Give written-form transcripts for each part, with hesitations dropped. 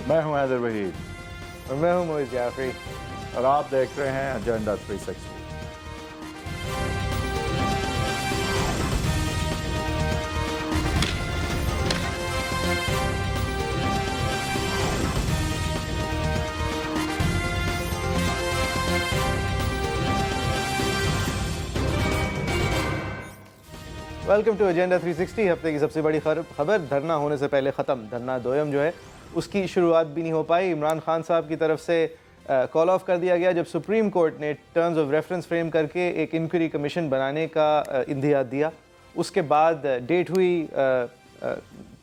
میں ہوں حیدر وحید اور میں ہوں معیز جعفری، اور آپ دیکھ رہے ہیں ایجنڈا 360۔ Welcome to agenda 360۔ ہفتے کی سب سے بڑی خبر دھرنا ہونے سے پہلے ختم۔ دھرنا دوئم جو ہے اس کی شروعات بھی نہیں ہو پائی۔ عمران خان صاحب کی طرف سے کال آف کر دیا گیا جب سپریم کورٹ نے ٹرمز آف ریفرنس فریم کر کے ایک انکوائری کمیشن بنانے کا اندھیات دیا۔ اس کے بعد ڈیٹ ہوئی،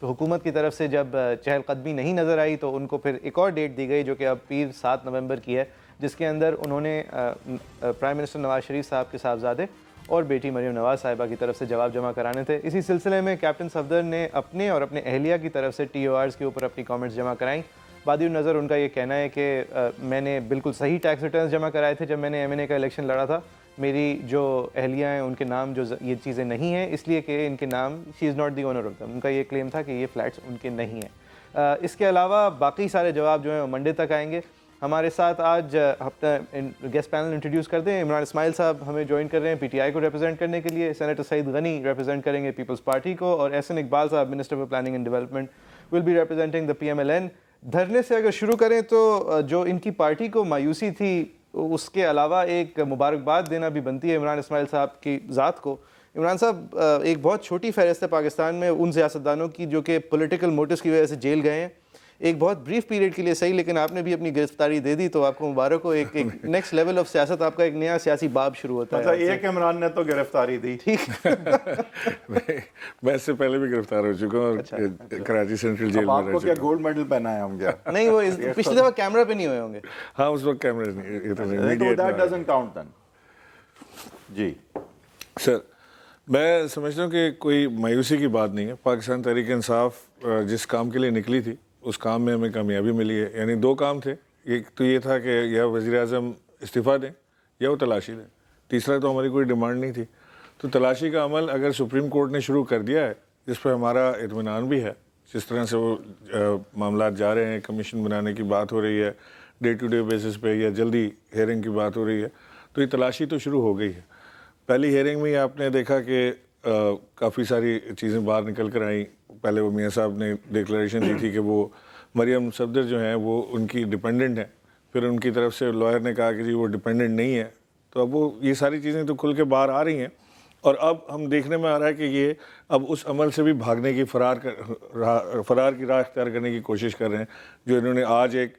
حکومت کی طرف سے جب چہل قدمی نہیں نظر آئی تو ان کو پھر ایک اور ڈیٹ دی گئی جو کہ اب پیر 7 نومبر کی ہے، جس کے اندر انہوں نے پرائم منسٹر نواز شریف صاحب کے صاحبزادے اور بیٹی مریم نواز صاحبہ کی طرف سے جواب جمع کرانے تھے۔ اسی سلسلے میں کیپٹن صفدر نے اپنے اور اپنے اہلیہ کی طرف سے ٹی او آرز کے اوپر اپنی کامنٹس جمع کرائیں۔ بادی النظر ان کا یہ کہنا ہے کہ میں نے بالکل صحیح ٹیکس ریٹرنز جمع کرائے تھے جب میں نے ایم این اے کا الیکشن لڑا تھا۔ میری جو اہلیہ ہیں ان کے نام جو یہ چیزیں نہیں ہیں، اس لیے کہ ان کے نام she is not the owner of them. ان کا یہ کلیم تھا کہ یہ فلیٹس ان کے نہیں ہیں۔ اس کے علاوہ باقی سارے جواب جو ہیں وہ منڈے تک آئیں گے۔ ہمارے ساتھ آج ہفتہ گیسٹ پینل انٹروڈیوس کر دیں۔ عمران اسماعیل صاحب ہمیں جوائن کر رہے ہیں پی ٹی آئی کو ریپرزینٹ کرنے کے لیے، سینیٹر سعید غنی ریپرزینٹ کریں گے پیپلز پارٹی کو، اور احسن اقبال صاحب minister for planning and development will be representing the پی ایم ایل این۔ دھرنے سے اگر شروع کریں تو جو ان کی پارٹی کو مایوسی تھی، اس کے علاوہ ایک مبارکباد دینا بھی بنتی ہے عمران اسماعیل صاحب کی ذات کو۔ عمران صاحب، ایک بہت چھوٹی فہرست ہے پاکستان میں ان سیاستدانوں کی جو کہ پولیٹیکل موٹیوز کی وجہ سے جیل گئے ہیں، ایک بہت بریف پیریڈ کے لیے صحیح، لیکن آپ نے بھی اپنی گرفتاری دے دی تو آپ کو مبارک ہو۔ ایک نیکسٹ لیول آف سیاست، آپ کا ایک نیا سیاسی باب شروع ہوتا ہے۔ مطلب ایک عمران نے تو گرفتاری دی۔ ٹھیک، میں اس سے پہلے بھی گرفتار ہو چکا ہوں اور کراچی سینٹرل جیل میں آپ کو کیا گولڈ میڈل پہنائے ہوں گے؟ نہیں، وہ پچھلی دفعہ کیمرہ پہ نہیں ہوئے ہوں گے۔ ہاں، اس وقت کیمرے جی سر، میں سمجھتا ہوں کہ کوئی مایوسی کی بات نہیں ہے۔ پاکستان تحریک انصاف جس کام کے لیے نکلی تھی اس کام میں ہمیں کامیابی ملی ہے۔ یعنی 2 کام تھے، ایک تو یہ تھا کہ یا وزیر اعظم استعفیٰ دیں یا وہ تلاشی دیں، تیسرا تو ہماری کوئی ڈیمانڈ نہیں تھی۔ تو تلاشی کا عمل اگر سپریم کورٹ نے شروع کر دیا ہے، جس پہ ہمارا اطمینان بھی ہے، جس طرح سے وہ معاملات جا رہے ہیں، کمیشن بنانے کی بات ہو رہی ہے ڈے ٹو ڈے بیسس پہ، یا جلدی ہیئرنگ کی بات ہو رہی ہے، تو یہ تلاشی تو شروع ہو گئی ہے۔ پہلی ہیئرنگ میں آپ نے دیکھا کہ کافی ساری چیزیں باہر نکل کر آئیں۔ پہلے وہ میاں صاحب نے ڈکلیریشن دی تھی کہ وہ مریم صفدر جو ہیں وہ ان کی ڈپینڈنٹ ہیں، پھر ان کی طرف سے لائر نے کہا کہ جی وہ ڈپینڈنٹ نہیں ہے۔ تو اب وہ یہ ساری چیزیں تو کھل کے باہر آ رہی ہیں، اور اب ہم دیکھنے میں آ رہا ہے کہ یہ اب اس عمل سے بھی بھاگنے کی فرار کی راہ اختیار کرنے کی کوشش کر رہے ہیں، جو انہوں نے آج ایک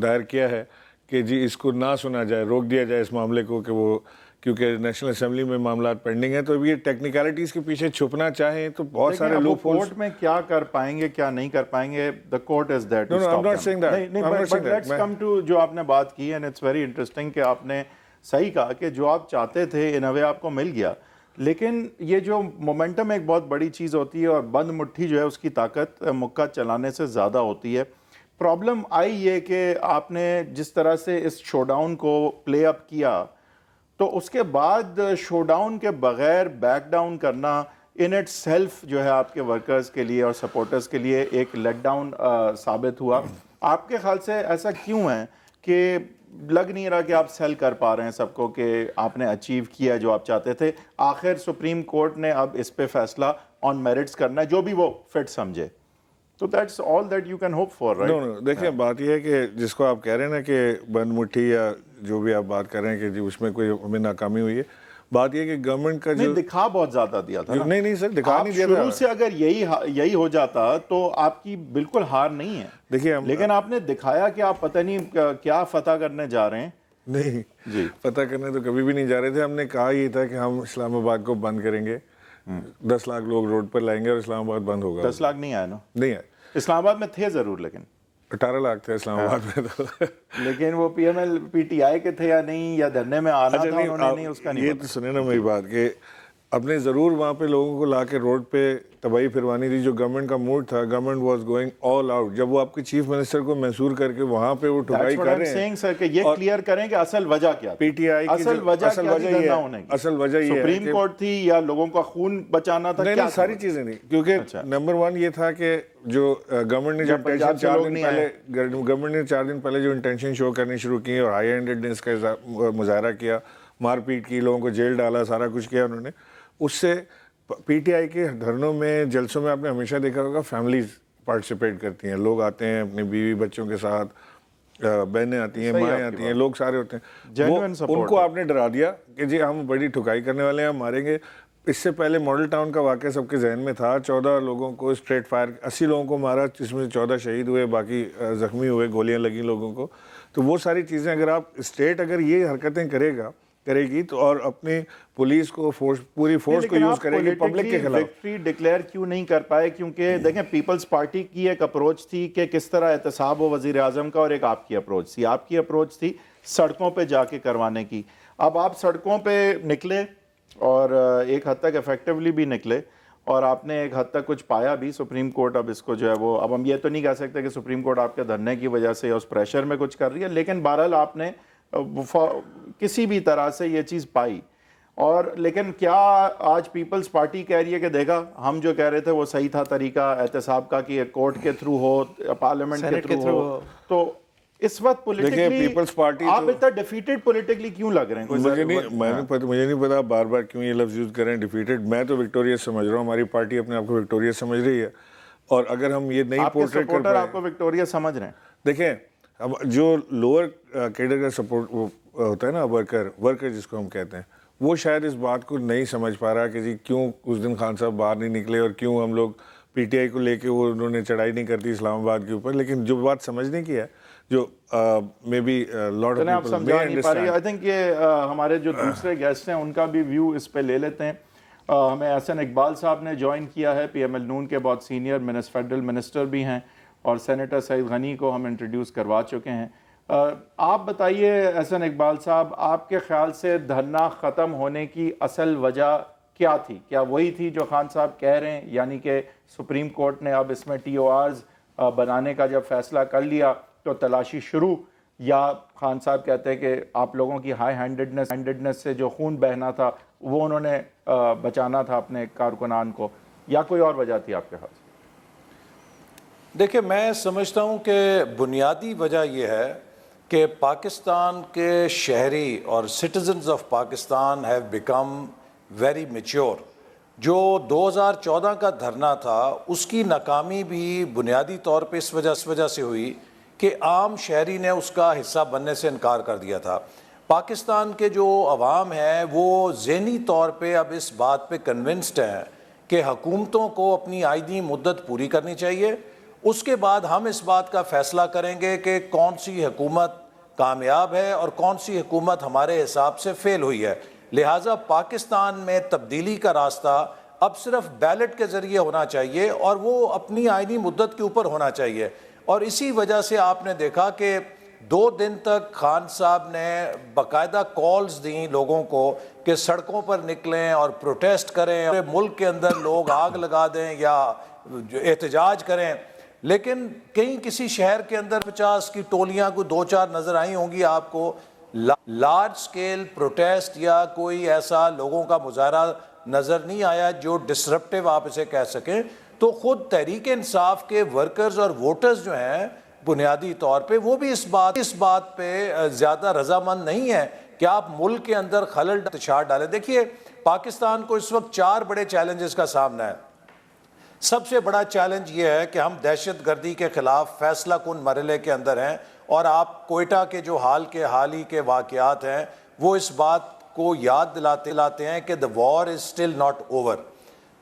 دائر کیا ہے کہ جی اس کو نہ سنا جائے، روک دیا جائے اس معاملے کو، کہ وہ کیونکہ نیشنل اسمبلی میں معاملات پینڈنگ ہیں، تو اب یہ ٹیکنیکلٹیز کے پیچھے چھپنا چاہیں تو بہت سارے لوگ کورٹ میں کیا کر پائیں گے کیا نہیں کر پائیں گے، the court is there to stop them. But let's come to جو آپ نے بات کی، and it's very interesting کہ آپ نے صحیح کہا کہ جو آپ چاہتے تھے ان اے وے آپ کو مل گیا، لیکن یہ جو مومنٹم ایک بہت بڑی چیز ہوتی ہے، اور بند مٹھی جو ہے اس کی طاقت مکہ چلانے سے زیادہ ہوتی ہے۔ پرابلم آئی یہ کہ آپ نے جس طرح سے اس شو ڈاؤن کو پلے اپ کیا، تو اس کے بعد شو ڈاؤن کے بغیر بیک ڈاؤن کرنا ان اٹ سیلف جو ہے آپ کے ورکرز کے لیے اور سپورٹرز کے لیے ایک لیٹ ڈاؤن ثابت ہوا۔ آپ کے خیال سے ایسا کیوں ہے کہ لگ نہیں رہا کہ آپ سیل کر پا رہے ہیں سب کو کہ آپ نے اچیو کیا جو آپ چاہتے تھے؟ آخر سپریم کورٹ نے اب اس پہ فیصلہ آن میرٹس کرنا ہے، جو بھی وہ فٹ سمجھے، تو that's all that you can hope for, right? دیکھیں، بات یہ ہے کہ جس کو آپ کہہ رہے ہیں نا کہ بند مٹھی یا جو بھی آپ بات کر رہے ہیں کہ جی اس میں کوئی ہمیں ناکامی ہوئی ہے، بات یہ کہ گورنمنٹ کا جو دکھا بہت زیادہ دیا تھا۔ نہیں سر، دکھا نہیں دیا تھا۔ شروع سے اگر یہی ہو جاتا تو آپ کی بالکل ہار نہیں ہے، دیکھیے، لیکن آپ نے دکھایا کہ آپ پتہ نہیں کیا فتح کرنے جا رہے ہیں۔ نہیں جی، فتح کرنے تو کبھی بھی نہیں جا رہے تھے۔ ہم نے کہا یہ تھا کہ ہم اسلام آباد کو بند کریں گے، 10 لاکھ لوگ روڈ پر لائیں گے اور اسلام آباد بند ہوگا۔ 10 لاکھ نہیں آئے نا؟ نہیں آئے، اسلام آباد میں تھے ضرور، لیکن 18 لاکھ تھے اسلام آباد میں تو۔ لیکن وہ P M L P T I کے تھے یا نہیں، یا دھرنے میں آنا تھا انہوں نے، نہیں اس کا نہیں۔ یہ تو سنیں نا میری بات کہ اپنے ضرور وہاں پہ لوگوں کو لا کے روڈ پہ تباہی پھروانی تھی. جو گورنمنٹ کا موڈ تھا, government was going all out. جب وہ آپ کے چیف منسٹر کو محصور کر کے وہاں پہ وہ ٹھکائی کر رہے ہیں, سر کہ یہ کلیئر کریں کہ اصل وجہ کیا, پی ٹی آئی کی اصل وجہ یہ ہے سپریم کورٹ تھی یا لوگوں کا خون بچانا تھا؟ نہیں, ساری چیزیں نہیں, کیونکہ نمبر 1 یہ تھا کہ جو گورنمنٹ نے گورنمنٹ نے 4 دن پہلے جو انٹینشن شو کرنی شروع کی اور ہائی ہینڈڈنس کا مظاہرہ کیا, مار پیٹ کی, لوگوں کو جیل ڈالا, سارا کچھ کیا انہوں نے, اس سے پی ٹی آئی کے دھرنوں میں, جلسوں میں آپ نے ہمیشہ دیکھا ہوگا فیملیز پارٹیسپیٹ کرتی ہیں, لوگ آتے ہیں اپنی بیوی بچوں کے ساتھ, بہنیں آتی ہیں, مائیں آتی ہیں, لوگ سارے ہوتے ہیں. ان کو آپ نے ڈرا دیا کہ جی ہم بڑی ٹھکائی کرنے والے ہیں, ہم ماریں گے. اس سے پہلے ماڈل ٹاؤن کا واقعہ سب کے ذہن میں تھا, 14 لوگوں کو اسٹریٹ فائر, 80 لوگوں کو مارا, جس میں 14 شہید ہوئے, باقی زخمی ہوئے, گولیاں لگیں لوگوں کو. تو وہ ساری چیزیں اگر آپ اسٹیٹ اگر یہ حرکتیں کرے گی تو, اور اپنی پولیس کو پوری فورس کو یوز کرے گی پبلک کے خلاف. وکٹری ڈکلیئر کیوں نہیں کر پائے؟ کیونکہ دیکھیں پیپلز پارٹی کی ایک اپروچ تھی کہ کس طرح احتساب ہو وزیر اعظم کا, اور ایک آپ کی اپروچ تھی. آپ کی اپروچ تھی سڑکوں پہ جا کے کروانے کی. اب آپ سڑکوں پہ نکلے اور ایک حد تک افیکٹولی بھی نکلے, اور آپ نے ایک حد تک کچھ پایا بھی. سپریم کورٹ اب اس کو جو ہے وہ, اب ہم یہ تو نہیں کہہ سکتے کہ سپریم کورٹ آپ کے دھرنے کی وجہ سے یا اس پریشر میں کچھ کر رہی ہے, لیکن بہرحال آپ نے کسی بھی طرح سے یہ چیز پائی. اور لیکن کیا آج پیپلز پارٹی کہہ رہی ہے کہ دیکھا ہم جو کہہ رہے تھے وہ صحیح تھا طریقہ احتساب کا, کہ کورٹ کے تھرو ہو, پارلیمنٹ کے تھرو ہو؟ تو اس وقت پولیٹیکلی آپ اتنا ڈیفیٹڈ پولیٹیکلی کیوں لگ رہے ہیں؟ مجھے نہیں پتا بار بار کیوں یہ لفظ یوز کریں ڈیفیٹڈ. میں تو وکٹوریس سمجھ رہا ہوں, ہماری پارٹی اپنے آپ کو وکٹوریس سمجھ رہی ہے. اور اگر ہم یہ نہیں پورٹریٹ کر پائے, آپ کو وکٹوریس سمجھ رہے ہیں, دیکھیں جو لوور کیڈر کا سپورٹ ہوتا ہے نا, ورکر جس کو ہم کہتے ہیں, وہ شاید اس بات کو نہیں سمجھ پا رہا کہ جی کیوں اس دن خان صاحب باہر نہیں نکلے, اور کیوں ہم لوگ پی ٹی آئی کو لے کے وہ انہوں نے چڑھائی نہیں کرتی اسلام آباد کے اوپر. لیکن جو بات سمجھنے کی ہے, جو maybe lot of people سمجھا نہیں پا رہی. آئی تھنک یہ ہمارے جو دوسرے گیسٹ ہیں ان کا بھی ویو اس پہ لے لیتے ہیں. ہمیں احسن اقبال صاحب نے جوائن کیا ہے, پی ایم ایل نون کے بہت سینئر فیڈرل منسٹر بھی ہیں, اور سینیٹر سعید غنی کو ہم انٹروڈیوس کروا چکے ہیں. آپ بتائیے احسن اقبال صاحب, آپ کے خیال سے دھرنا ختم ہونے کی اصل وجہ کیا تھی؟ کیا وہی تھی جو خان صاحب کہہ رہے ہیں, یعنی کہ سپریم کورٹ نے اب اس میں ٹی او آرز بنانے کا جب فیصلہ کر لیا تو تلاشی شروع, یا خان صاحب کہتے ہیں کہ آپ لوگوں کی ہائی ہینڈڈنس سے جو خون بہنا تھا وہ انہوں نے بچانا تھا اپنے کارکنان کو, یا کوئی اور وجہ تھی آپ کے خیال سے؟ دیکھیں, میں سمجھتا ہوں کہ بنیادی وجہ یہ ہے کہ پاکستان کے شہری اور citizens of Pakistan have become very mature. جو 2014 کا دھرنا تھا اس کی ناکامی بھی بنیادی طور پہ اس وجہ سے ہوئی کہ عام شہری نے اس کا حصہ بننے سے انکار کر دیا تھا. پاکستان کے جو عوام ہیں وہ ذہنی طور پہ اب اس بات پہ کنونسڈ ہیں کہ حکومتوں کو اپنی آئینی مدت پوری کرنی چاہیے. اس کے بعد ہم اس بات کا فیصلہ کریں گے کہ کون سی حکومت کامیاب ہے اور کون سی حکومت ہمارے حساب سے فیل ہوئی ہے. لہٰذا پاکستان میں تبدیلی کا راستہ اب صرف بیلٹ کے ذریعے ہونا چاہیے, اور وہ اپنی آئینی مدت کے اوپر ہونا چاہیے. اور اسی وجہ سے آپ نے دیکھا کہ 2 دن تک خان صاحب نے باقاعدہ کالز دیں لوگوں کو کہ سڑکوں پر نکلیں اور پروٹیسٹ کریں, اور ملک کے اندر لوگ آگ لگا دیں یا احتجاج کریں. لیکن کہیں کسی شہر کے اندر 50 کی ٹولیاں کوئی 2-4 نظر آئی ہوں گی آپ کو. لارج سکیل پروٹیسٹ یا کوئی ایسا لوگوں کا مظاہرہ نظر نہیں آیا جو ڈسرپٹیو آپ اسے کہہ سکیں. تو خود تحریک انصاف کے ورکرز اور ووٹرز جو ہیں بنیادی طور پہ وہ بھی اس بات پہ زیادہ رضامند نہیں ہے کہ آپ ملک کے اندر خلل انتشار ڈالیں. دیکھیے, پاکستان کو اس وقت 4 بڑے چیلنجز کا سامنا ہے. سب سے بڑا چیلنج یہ ہے کہ ہم دہشت گردی کے خلاف فیصلہ کن مرحلے کے اندر ہیں, اور آپ کوئٹہ کے جو حال ہی کے واقعات ہیں وہ اس بات کو یاد دلاتے ہیں کہ the war is still not over.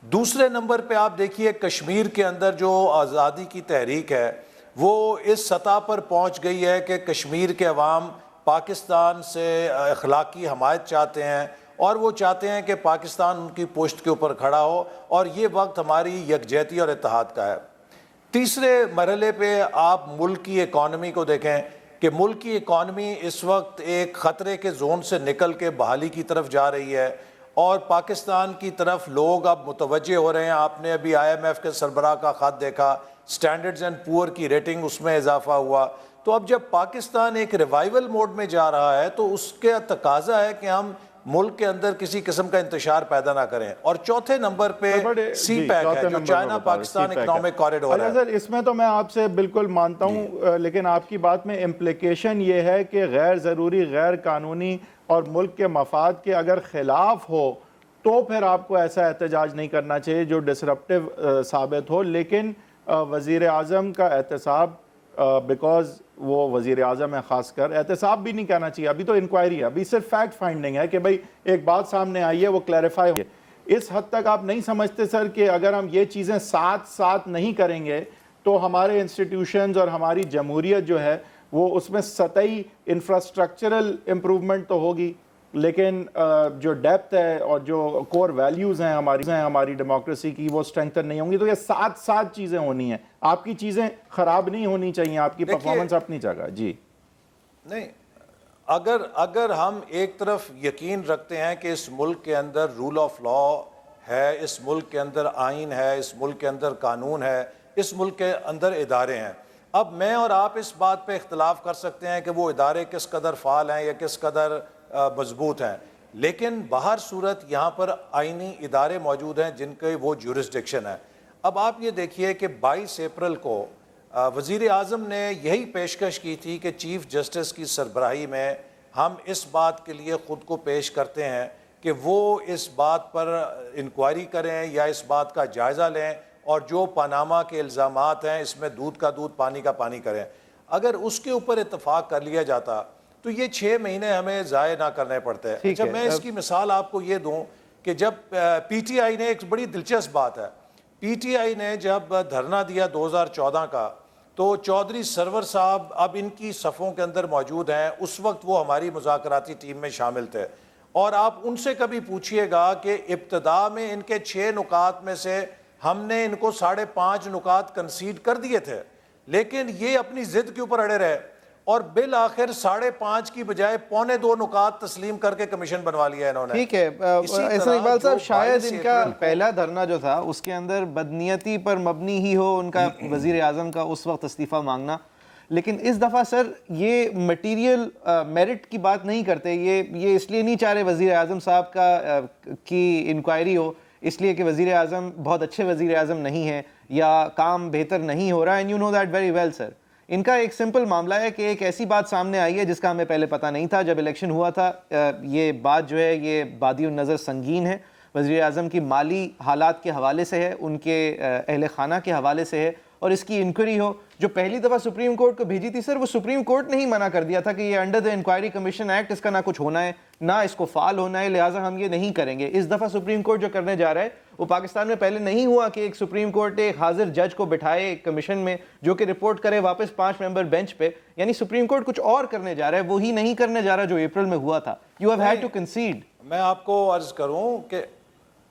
دوسرے نمبر پہ آپ دیکھیے کشمیر کے اندر جو آزادی کی تحریک ہے وہ اس سطح پر پہنچ گئی ہے کہ کشمیر کے عوام پاکستان سے اخلاقی حمایت چاہتے ہیں, اور وہ چاہتے ہیں کہ پاکستان ان کی پشت کے اوپر کھڑا ہو, اور یہ وقت ہماری یکجہتی اور اتحاد کا ہے. تیسرے مرحلے پہ آپ ملک کی اکانومی کو دیکھیں کہ ملک کی اکانومی اس وقت ایک خطرے کے زون سے نکل کے بحالی کی طرف جا رہی ہے, اور پاکستان کی طرف لوگ اب متوجہ ہو رہے ہیں. آپ نے ابھی IMF کے سربراہ کا خط دیکھا, اسٹینڈرڈز اینڈ پور کی ریٹنگ اس میں اضافہ ہوا. تو اب جب پاکستان ایک ریوائول موڈ میں جا رہا ہے تو اس کے تقاضا ہے کہ ہم ملک کے اندر کسی قسم کا انتشار پیدا نہ کریں. اور چوتھے نمبر پہ سی پیک ہے جو چائنا پاکستان اکنامک کوریڈور ہے. اس میں تو میں آپ سے بالکل مانتا ہوں, لیکن آپ کی بات میں امپلیکیشن یہ ہے کہ غیر ضروری, غیر قانونی اور ملک کے مفاد کے اگر خلاف ہو تو پھر آپ کو ایسا احتجاج نہیں کرنا چاہیے جو ڈسرپٹیو ثابت ہو. لیکن وزیر اعظم کا احتساب, بیکاز وہ وزیر اعظم ہے, خاص کر احتساب بھی نہیں کہنا چاہیے. ابھی تو انکوائری ہے, ابھی صرف فیکٹ فائنڈنگ ہے کہ بھئی ایک بات سامنے آئی ہے, وہ کلیریفائی ہو. اس حد تک آپ نہیں سمجھتے سر کہ اگر ہم یہ چیزیں ساتھ ساتھ نہیں کریں گے تو ہمارے انسٹیٹیوشنز اور ہماری جمہوریت جو ہے وہ اس میں سطحی انفراسٹرکچرل امپروومنٹ تو ہوگی, لیکن جو ڈیپتھ ہے اور جو کور ویلیوز ہیں ہماری ڈیموکریسی کی, وہ اسٹرینتھن نہیں ہوں گی. تو یہ ساتھ ساتھ چیزیں ہونی ہیں. آپ کی چیزیں خراب نہیں ہونی چاہیے, آپ کی پرفارمنس اپنی جگہ. جی نہیں, اگر ہم ایک طرف یقین رکھتے ہیں کہ اس ملک کے اندر رول آف لا ہے, اس ملک کے اندر آئین ہے, اس ملک کے اندر قانون ہے, اس ملک کے اندر ادارے ہیں. اب میں اور آپ اس بات پہ اختلاف کر سکتے ہیں کہ وہ ادارے کس قدر فعال ہیں یا کس قدر مضبوط ہیں, لیکن باہر صورت یہاں پر آئینی ادارے موجود ہیں جن کے وہ جورسڈکشن ہے. اب آپ یہ دیکھیے کہ 22 اپریل کو وزیر اعظم نے یہی پیشکش کی تھی کہ چیف جسٹس کی سربراہی میں ہم اس بات کے لیے خود کو پیش کرتے ہیں کہ وہ اس بات پر انکوائری کریں یا اس بات کا جائزہ لیں, اور جو پاناما کے الزامات ہیں اس میں دودھ کا دودھ پانی کا پانی کریں. اگر اس کے اوپر اتفاق کر لیا جاتا تو یہ 6 مہینے ہمیں ضائع نہ کرنے پڑتے. اچھا, میں اس کی مثال آپ کو یہ دوں کہ جب پی ٹی آئی نے, ایک بڑی دلچسپ بات ہے, پی ٹی آئی نے جب دھرنا دیا 2014 کا, تو چودھری سرور صاحب اب ان کی صفوں کے اندر موجود ہیں. اس وقت وہ ہماری مذاکراتی ٹیم میں شامل تھے, اور آپ ان سے کبھی پوچھئے گا کہ ابتدا میں ان کے 6 نکات میں سے ہم نے ان کو 5.5 نکات کنسیڈ کر دیے تھے, لیکن یہ اپنی ضد کے اوپر اڑے رہے, اور بالآخر 5.5 کی بجائے 2.25 نکات تسلیم کر کے کمیشن بنوا لیا انہوں نے. ٹھیک ہے, احسن اقبال صاحب, شاید ان کا پہلا دھرنا جو تھا اس کے اندر بدنیتی پر مبنی ہی ہو ان کا وزیر اعظم کا اس وقت استعفیٰ مانگنا, لیکن اس دفعہ سر یہ مٹیریل میرٹ کی بات نہیں کرتے. یہ اس لیے نہیں چاہ رہے وزیر اعظم صاحب کی انکوائری ہو اس لیے کہ وزیر اعظم بہت اچھے وزیر اعظم نہیں ہیں یا کام بہتر نہیں ہو رہا, and you know that very well sir. ان کا ایک سمپل معاملہ ہے کہ ایک ایسی بات سامنے آئی ہے جس کا ہمیں پہلے پتہ نہیں تھا. جب الیکشن ہوا تھا, یہ بات جو ہے یہ بادی النظر سنگین ہے, وزیر اعظم کی مالی حالات کے حوالے سے ہے, ان کے اہل خانہ کے حوالے سے ہے, اور اس کی انکوائری ہو. جو پہلی دفعہ سپریم کورٹ کو بھیجی تھی سر, وہ سپریم کورٹ نے ہی منع کر دیا تھا کہ یہ under the inquiry commission act, اس کا نہ کچھ ہونا ہے نہ اس کو فعال ہونا ہے, لہٰذا ہم یہ نہیں کریں گے. اس دفعہ سپریم کورٹ جو کرنے جا رہا ہے وہ پاکستان میں پہلے نہیں ہوا کہ ایک سپریم کورٹ ایک حاضر جج کو بٹھائے ایک کمیشن میں جو کہ رپورٹ کرے واپس 5 ممبر بینچ پہ. یعنی سپریم کورٹ کچھ اور کرنے جا رہا ہے, وہی نہیں کرنے جا رہا جو اپریل میں ہوا تھا. You have had to concede. میں آپ کو عرض کروں کہ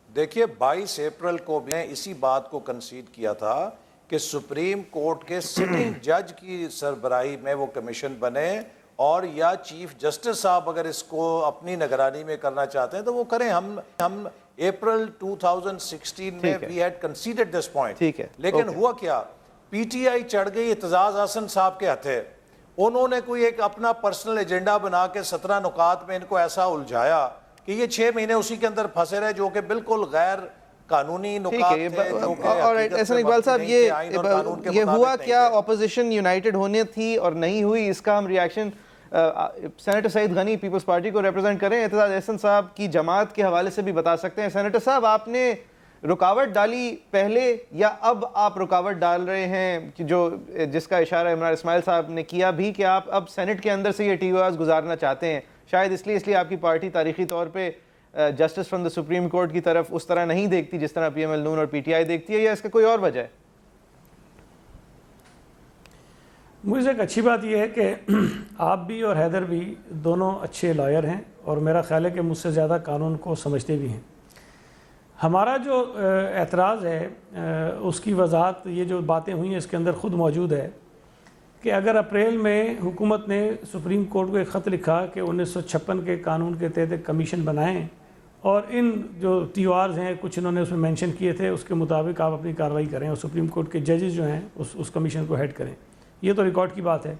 دیکھیے 22 اپریل کو میں اسی بات کو کنسیڈ کیا تھا کہ سپریم کورٹ کے سٹنگ جج کی سربراہی میں وہ کمیشن بنے, اور یا چیف جسٹس صاحب اگر اس کو اپنی نگرانی میں کرنا چاہتے ہیں تو وہ کریں. ہم اپریل 2016 میں we had conceded this point, لیکن ہوا کیا, پی ٹی آئی چڑھ گئی اعتزاز احسن صاحب کے ہتھے. انہوں نے کوئی ایک اپنا پرسنل ایجنڈا بنا کے 17 نکات میں ان کو ایسا الجھایا کہ یہ 6 مہینے اسی کے اندر پھنسے رہے, جو کہ بالکل غیر قانونی نکات تھے. اور احسن اقبال صاحب, یہ ہوا کیا, اپوزیشن یونائٹڈ ہونے تھی اور نہیں ہوئی, اس کا ہم reaction senator Saeed Ghani Peoples party کو ریپرزینٹ کریں, اعتزاز احسن صاحب کی جماعت کے حوالے سے بھی بتا سکتے ہیں. سینیٹر صاحب, آپ نے رکاوٹ ڈالی پہلے یا اب آپ رکاوٹ ڈال رہے ہیں, جو جس کا اشارہ عمران اسماعیل صاحب نے کیا بھی کہ آپ اب سینٹ کے اندر سے یہ ٹی او آرز گزارنا چاہتے ہیں, شاید اس لیے آپ کی پارٹی تاریخی طور پہ justice from the supreme court کی طرف اس طرح نہیں دیکھتی جس طرح پی ایم ایل نون اور پی ٹی آئی دیکھتی ہے, یا اس کا کوئی اور وجہ ہے؟ مجھے ایک اچھی بات یہ ہے کہ آپ بھی اور حیدر بھی دونوں اچھے لائر ہیں, اور میرا خیال ہے کہ مجھ سے زیادہ قانون کو سمجھتے بھی ہیں. ہمارا جو اعتراض ہے اس کی وضاحت یہ جو باتیں ہوئی ہیں اس کے اندر خود موجود ہے کہ اگر اپریل میں حکومت نے سپریم کورٹ کو ایک خط لکھا کہ 1956 کے قانون کے تحت ایک کمیشن بنائیں اور ان جو ٹی او آرز ہیں کچھ انہوں نے اس میں مینشن کیے تھے، اس کے مطابق آپ اپنی کارروائی کریں اور سپریم کورٹ کے ججز جو ہیں اس کمیشن کو ہیڈ کریں. یہ تو ریکارڈ کی بات ہے.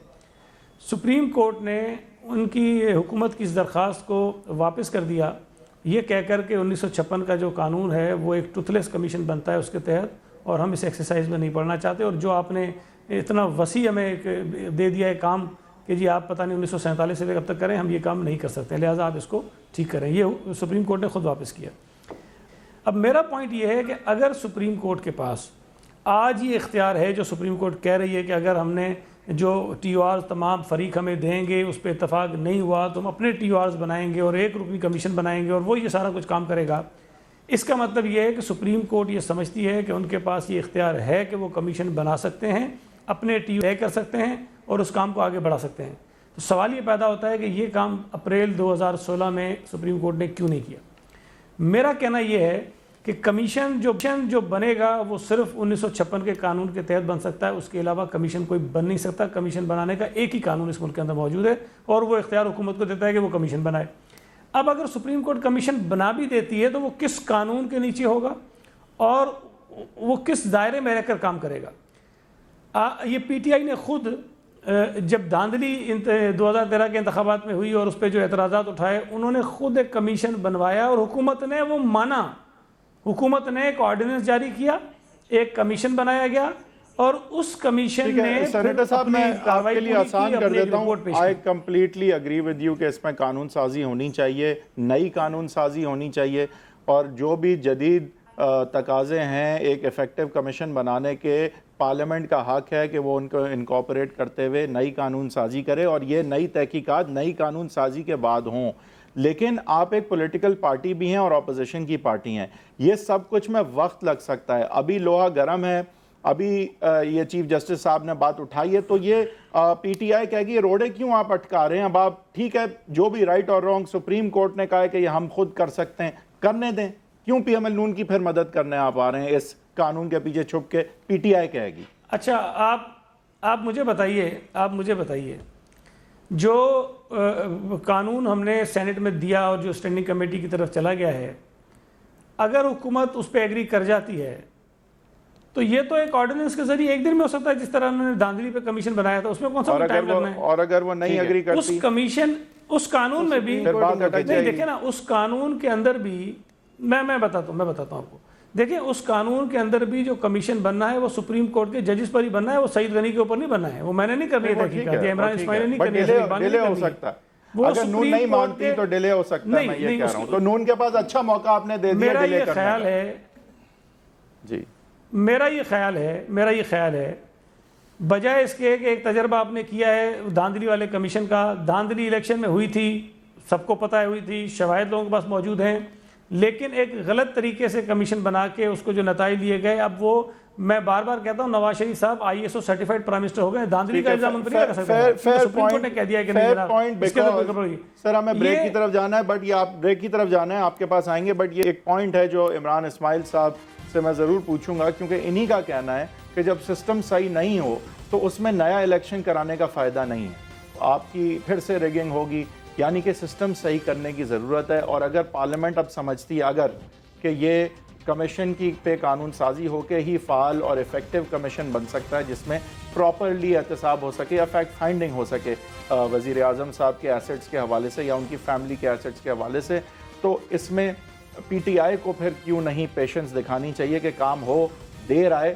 سپریم کورٹ نے ان کی حکومت کی اس درخواست کو واپس کر دیا یہ کہہ کر کہ 1956 کا جو قانون ہے وہ ایک ٹوتھ لیس کمیشن بنتا ہے اس کے تحت، اور ہم اس ایکسرسائز میں نہیں پڑھنا چاہتے، اور جو آپ نے اتنا وسیع ہمیں دے دیا ہے کام کہ جی آپ پتہ نہیں 1947 سے کب تک کریں، ہم یہ کام نہیں کر سکتے، لہٰذا آپ اس کو ٹھیک کریں. یہ سپریم کورٹ نے خود واپس کیا. اب میرا پوائنٹ یہ ہے کہ اگر سپریم کورٹ کے پاس آج یہ اختیار ہے جو سپریم کورٹ کہہ رہی ہے کہ اگر ہم نے جو ٹی او آرز تمام فریق ہمیں دیں گے اس پہ اتفاق نہیں ہوا تو ہم اپنے ٹی او آرز بنائیں گے اور ایک رکنی کمیشن بنائیں گے اور وہ یہ سارا کچھ کام کرے گا. اس کا مطلب یہ ہے کہ سپریم کورٹ یہ سمجھتی ہے کہ ان کے پاس یہ اختیار ہے کہ وہ کمیشن بنا سکتے ہیں، اپنے ٹی او طے کر سکتے ہیں اور اس کام کو آگے بڑھا سکتے ہیں. تو سوال یہ پیدا ہوتا ہے کہ یہ کام اپریل 2016 میں سپریم کورٹ نے کیوں نہیں کیا. میرا کہنا یہ ہے کہ کمیشن جو بنے گا وہ صرف 1956 کے قانون کے تحت بن سکتا ہے، اس کے علاوہ کمیشن کوئی بن نہیں سکتا. کمیشن بنانے کا ایک ہی قانون اس ملک کے اندر موجود ہے اور وہ اختیار حکومت کو دیتا ہے کہ وہ کمیشن بنائے. اب اگر سپریم کورٹ کمیشن بنا بھی دیتی ہے تو وہ کس قانون کے نیچے ہوگا اور وہ کس دائرے میں رہ کر کام کرے گا. یہ پی ٹی آئی نے خود جب دھاندلی 2013 کے انتخابات میں ہوئی اور اس پہ جو اعتراضات اٹھائے، انہوں نے خود ایک کمیشن بنوایا اور حکومت نے وہ مانا. حکومت نے ایک آرڈیننس جاری کیا، ایک کمیشن بنایا گیا اور اس کمیشن نے سینیٹر صاحب میں آپ کے لیے آسان کر دیتا ہوں. I completely agree with you کہ اس میں قانون سازی ہونی چاہیے، نئی قانون سازی ہونی چاہیے، اور جو بھی جدید تقاضے ہیں ایک ایفیکٹو کمیشن بنانے کے، پارلیمنٹ کا حق ہے کہ وہ ان کو انکارپوریٹ کرتے ہوئے نئی قانون سازی کرے اور یہ نئی تحقیقات نئی قانون سازی کے بعد ہوں. لیکن آپ ایک پولیٹیکل پارٹی بھی ہیں اور اپوزیشن کی پارٹی ہیں، یہ سب کچھ میں وقت لگ سکتا ہے. ابھی لوہا گرم ہے، ابھی یہ چیف جسٹس صاحب نے بات اٹھائی ہے تو یہ پی ٹی آئی کہے گی روڑے کیوں آپ اٹکا رہے ہیں. اب آپ ٹھیک ہے جو بھی رائٹ اور رانگ سپریم کورٹ نے کہا ہے کہ یہ ہم خود کر سکتے ہیں، کرنے دیں. کیوں پی ایم ایل نون کی پھر مدد کرنے آپ آ رہے ہیں اس قانون کے پیچھے چھپ کے؟ پی ٹی آئی کہے گی. اچھا آپ مجھے بتائیے جو قانون ہم نے سینٹ میں دیا اور جو اسٹینڈنگ کمیٹی کی طرف چلا گیا ہے، اگر حکومت اس پہ ایگری کر جاتی ہے تو یہ تو ایک آرڈیننس کے ذریعے ایک دن میں ہو سکتا ہے، جس طرح انہوں نے دھاندلی پہ کمیشن بنایا تھا، اس میں کون سا ٹائم لگنا ہے. اور اگر وہ نہیں ایگری کرتی اس کمیشن اس قانون میں بھی دیکھیں نا، اس قانون کے اندر بھی میں بتاتا ہوں آپ کو. دیکھیں اس قانون کے اندر بھی جو کمیشن بننا ہے وہ سپریم کورٹ کے ججز پر ہی بننا ہے، وہ سعید غنی کے اوپر نہیں بننا ہے. وہ میں نے نہیں کرنی ہے تحقیقات، یا عمران اسماعیل نے نہیں کرنی ہے. ڈیلے ہو سکتا ہے، اگر نون نہیں مانتی تو ڈیلے ہو سکتا ہے. میں یہ کہہ رہا ہوں تو نون کے پاس اچھا موقع آپ نے دے دیا ڈیلے کرنے کا. میرا یہ خیال ہے بجائے اس کے کہ ایک تجربہ آپ نے کیا ہے دھاندلی والے کمیشن کا. دھاندلی الیکشن میں ہوئی تھی، سب کو پتہ ہوئی تھی، شواہد لوگوں کے پاس موجود ہیں، لیکن ایک غلط طریقے سے کمیشن بنا کے اس کو جو نتائج لیے گئے، اب وہ میں بار بار کہتا ہوں نواز شریف صاحب ISO سرٹیفائڈ پرائم منسٹر ہو گئے، دھاندلی کا الزام ان پر نہیں لگا سکتا. سپریم کورٹ نے کہہ دیا کہ نہیں. سر ہمیں بریک کی طرف جانا ہے، بٹ یہ آپ بریک کی طرف جانا ہے، آپ کے پاس آئیں گے. بٹ یہ ایک پوائنٹ ہے جو عمران اسماعیل صاحب سے میں ضرور پوچھوں گا، کیونکہ انہی کا کہنا ہے کہ جب سسٹم صحیح نہیں ہو تو اس میں نیا الیکشن کرانے کا فائدہ نہیں ہے. آپ کی پھر سے ریگنگ ہوگی، یعنی کہ سسٹم صحیح کرنے کی ضرورت ہے. اور اگر پارلیمنٹ اب سمجھتی ہے اگر کہ یہ کمیشن کی پہ قانون سازی ہو کے ہی فعال اور ایفیکٹو کمیشن بن سکتا ہے جس میں پراپرلی احتساب ہو سکے یا فیکٹ فائنڈنگ ہو سکے وزیر اعظم صاحب کے ایسٹس کے حوالے سے یا ان کی فیملی کے ایسٹس کے حوالے سے، تو اس میں پی ٹی آئی کو پھر کیوں نہیں پیشنس دکھانی چاہیے کہ کام ہو، دیر آئے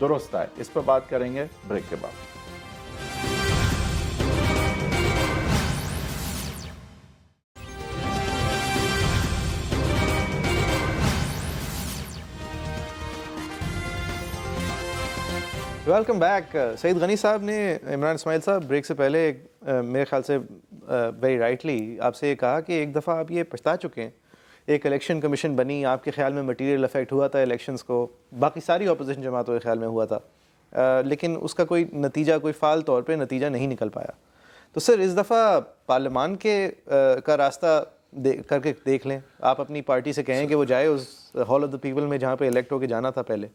درست آئے. اس پہ بات کریں گے بریک کے بعد. Welcome back. سعید غنی صاحب نے عمران اسماعیل صاحب بریک سے پہلے میرے خیال سے ویری رائٹلی آپ سے یہ کہا کہ ایک دفعہ آپ یہ پچھتا چکے ہیں، ایک الیکشن کمیشن بنی، آپ کے خیال میں مٹیریل افیکٹ ہوا تھا الیکشنز کو، باقی ساری اپوزیشن جماعتوں کے خیال میں ہوا تھا، لیکن اس کا کوئی نتیجہ، کوئی فعال طور پہ نتیجہ نہیں نکل پایا. تو سر اس دفعہ پارلیمان کا راستہ کر کے دیکھ لیں، آپ اپنی پارٹی سے کہیں کہ وہ جائے اس ہال آف دا پیپل میں جہاں پہ الیکٹ ہو کے جانا تھا پہلے،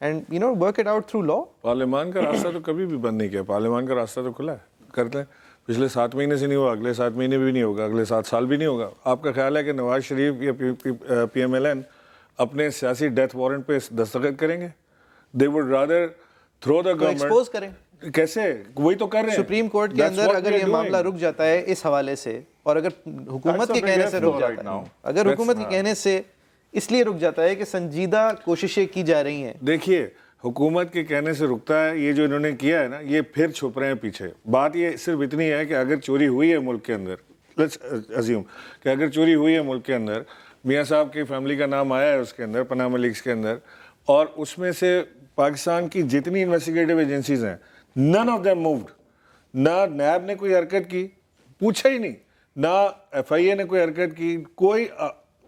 and work it out through law. پارلیمان کا راستہ تو کبھی بھی بند نہیں کیا، پارلیمان کا راستہ تو کھلا ہے، کرتے ہیں. پچھلے 7 مہینے سے نہیں ہوا, اگلے 7 مہینے بھی نہیں ہوگا, اگلے 7 سال بھی نہیں ہوگا. آپ کا خیال ہے کہ نواز شریف یا پی ایم ایل این اپنے سیاسی ڈیتھ وارنٹ پہ دستخط کریں گے؟ They would rather through the government. Expose کریں. کیسے؟ وہی تو کر رہے ہیں. سپریم کورٹ کے اندر اگر یہ معاملہ رک جاتا ہے اس حوالے سے, اور اگر حکومت کے کہنے سے رک جاتا ہے, اگر حکومت کے کہنے سے اس لیے رک جاتا ہے کہ سنجیدہ کوششیں کی جا رہی ہیں. دیکھیے حکومت کے کہنے سے رکتا ہے, یہ جو انہوں نے کیا ہے نا, یہ پھر چھپ رہے ہیں پیچھے. بات یہ صرف اتنی ہے کہ اگر چوری ہوئی ہے ملک کے اندر, لیٹس اسیوم کہ اگر چوری ہوئی ہے ملک کے اندر, میاں صاحب کی فیملی کا نام آیا ہے اس کے اندر, پناما لیکس کے اندر, اور اس میں سے پاکستان کی جتنی انویسٹیگیٹو ایجنسیز ہیں, none of them moved. نہ نیب نے کوئی حرکت کی, پوچھا ہی نہیں, نہ ایف آئی اے نے کوئی حرکت کی, کوئی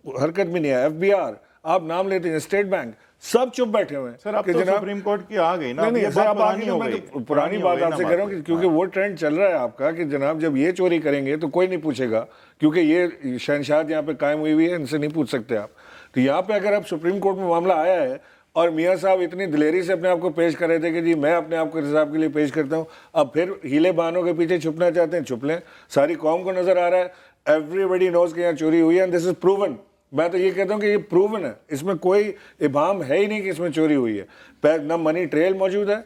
حرکت بھی نہیں ہے. ایف بی آر آپ نام لیتے ہیں, اسٹیٹ بینک, سب چپ بیٹھے ہوئے ہیں. سر اب تو سپریم کورٹ کی آ گئی نا. نہیں سر, اب آگے تو میں پرانی بات آپ سے کہہ رہا ہوں, کیونکہ وہ ٹرینڈ چل رہا ہے آپ کا کہ جناب جب یہ چوری کریں گے تو کوئی نہیں پوچھے گا, کیونکہ یہ شہنشاہت یہاں پہ قائم ہوئی ہوئی ہے, ان سے نہیں پوچھ سکتے آپ. تو یہاں پہ اگر اب سپریم کورٹ میں معاملہ آیا ہے اور میاں صاحب اتنی دلیری سے اپنے آپ کو پیش کر رہے تھے کہ جی میں اپنے آپ کو حساب کے لیے پیش کرتا ہوں, اب پھر ہیلے بہانوں کے پیچھے چھپنا چاہتے ہیں, چھپ لیں. ساری قوم کو نظر آ رہا ہے, ایوری بڈی نوز کہ یہاں چوری ہوئی ہے, اینڈ دس از پروون. میں تو یہ کہتا ہوں کہ یہ پروون ہے, اس میں کوئی ابہام ہے ہی نہیں کہ اس میں چوری ہوئی ہے. نہ منی ٹریل موجود ہے,